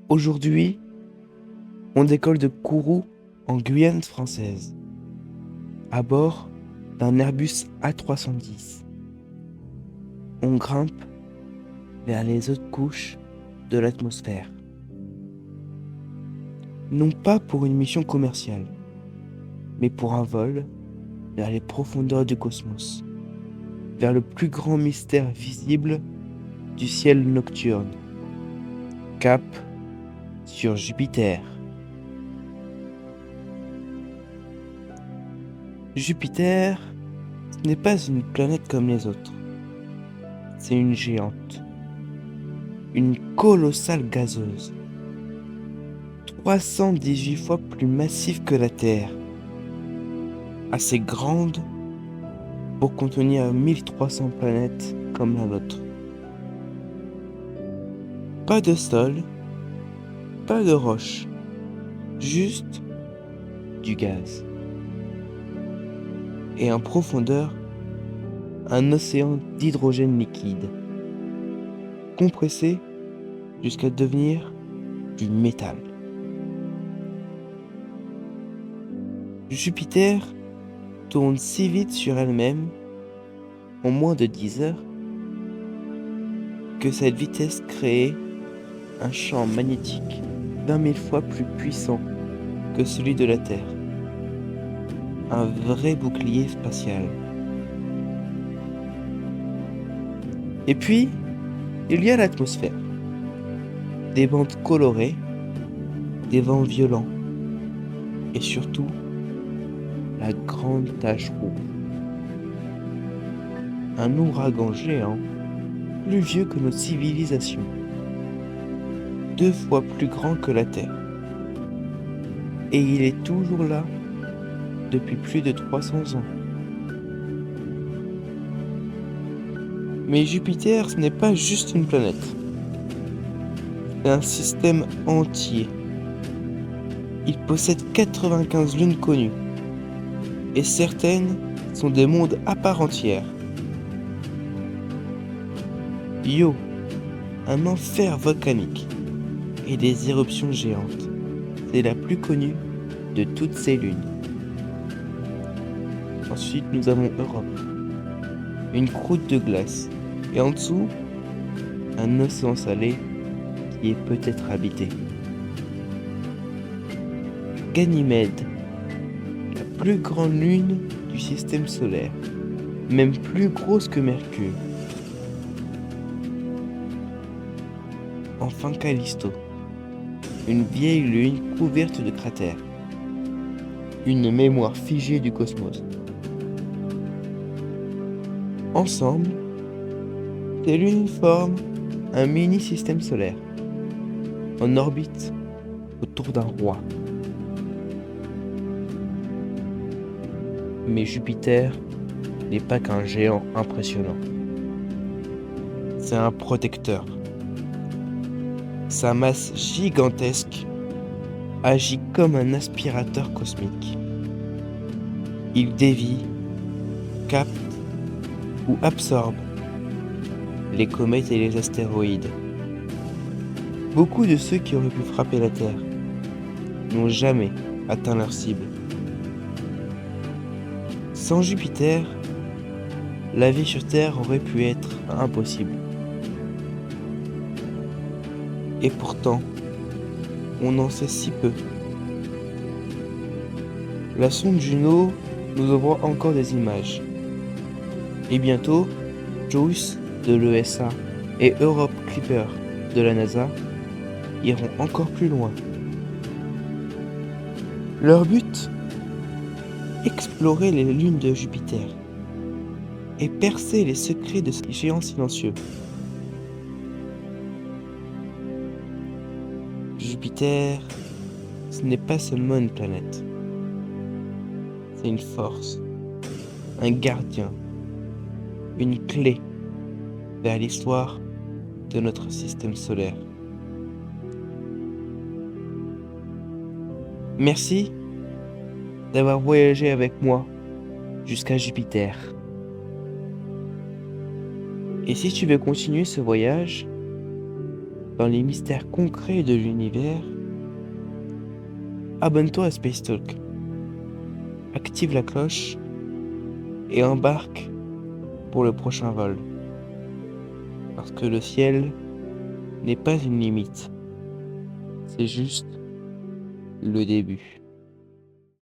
Aujourd'hui, on décolle de Kourou en Guyane française, à bord d'un Airbus A310. On grimpe vers les hautes couches de l'atmosphère. Non pas pour une mission commerciale, mais pour un vol vers les profondeurs du cosmos, vers le plus grand mystère visible du ciel nocturne. Cap sur Jupiter. Jupiter, ce n'est pas une planète comme les autres. C'est une géante. Une colossale gazeuse. 318 fois plus massive que la Terre. Assez grande pour contenir 1300 planètes comme la nôtre. Pas de sol, pas de roche, juste du gaz. Et en profondeur, un océan d'hydrogène liquide, compressé jusqu'à devenir du métal. Jupiter tourne si vite sur elle-même, en moins de 10 heures, que cette vitesse crée un champ magnétique d'1 000 fois plus puissant que celui de la Terre. Un vrai bouclier spatial. Et puis, il y a l'atmosphère. Des bandes colorées, des vents violents, et surtout, la grande tache rouge. Un ouragan géant, plus vieux que notre civilisation. 2 fois plus grand que la Terre. Et il est toujours là, depuis plus de 300 ans. Mais Jupiter, ce n'est pas juste une planète. C'est un système entier. Il possède 95 lunes connues. Et certaines sont des mondes à part entière. Io, un enfer volcanique et des éruptions géantes. C'est la plus connue de toutes ces lunes. Ensuite, nous avons Europe, une croûte de glace, et en dessous, un océan salé qui est peut-être habité. Ganymède, la plus grande lune du système solaire, même plus grosse que Mercure. Enfin Callisto, une vieille lune couverte de cratères, une mémoire figée du cosmos. Ensemble, ces lunes forment un mini-système solaire, en orbite autour d'un roi. Mais Jupiter n'est pas qu'un géant impressionnant. C'est un protecteur. Sa masse gigantesque agit comme un aspirateur cosmique. Il dévie, capte ou absorbe les comètes et les astéroïdes. Beaucoup de ceux qui auraient pu frapper la Terre n'ont jamais atteint leur cible. Sans Jupiter, la vie sur Terre aurait pu être impossible. Et pourtant, on en sait si peu. La sonde Juno nous envoie encore des images. Et bientôt, JUICE de l'ESA et Europe Clipper de la NASA iront encore plus loin. Leur but ? Explorer les lunes de Jupiter et percer les secrets de ce géant silencieux. Jupiter, ce n'est pas seulement une planète. C'est une force, un gardien, une clé vers l'histoire de notre système solaire. Merci d'avoir voyagé avec moi jusqu'à Jupiter. Et si tu veux continuer ce voyage, dans les mystères concrets de l'univers, abonne-toi à Space Talk, active la cloche et embarque pour le prochain vol. Parce que le ciel n'est pas une limite, c'est juste le début.